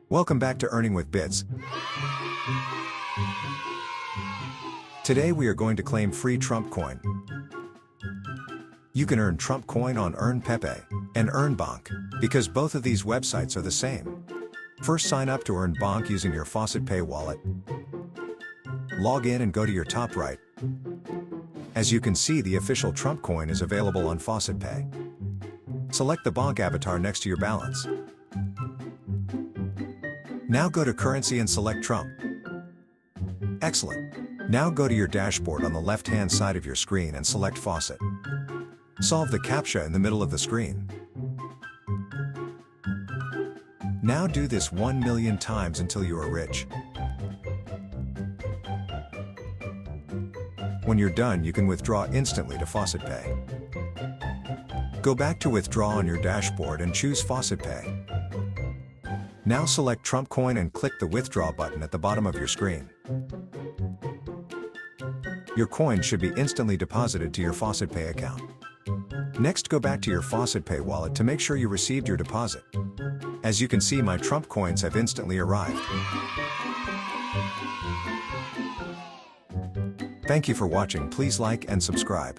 Welcome back to Earning with Bits. Today we are going to claim free Trump coin. You can earn Trump coin on Earn Pepe and Earn Bonk, because both of these websites are the same. First, sign up to Earn Bonk using your Faucet Pay wallet. Log in and go to your top right. As you can see, the official Trump coin is available on Faucet Pay. Select the Bonk avatar next to your balance. Now go to Currency and select Trump. Excellent. Now go to your dashboard on the left-hand side of your screen and select Faucet. Solve the CAPTCHA in the middle of the screen. Now do this 1 million times until you are rich. When you're done, you can withdraw instantly to Faucet Pay. Go back to Withdraw on your dashboard and choose Faucet Pay. Now select Trump coin and click the Withdraw button at the bottom of your screen. Your coin should be instantly deposited to your Faucet Pay account. Next, go back to your Faucet Pay wallet to make sure you received your deposit. As you can see, my Trump coins have instantly arrived. Thank you for watching. Please like and subscribe.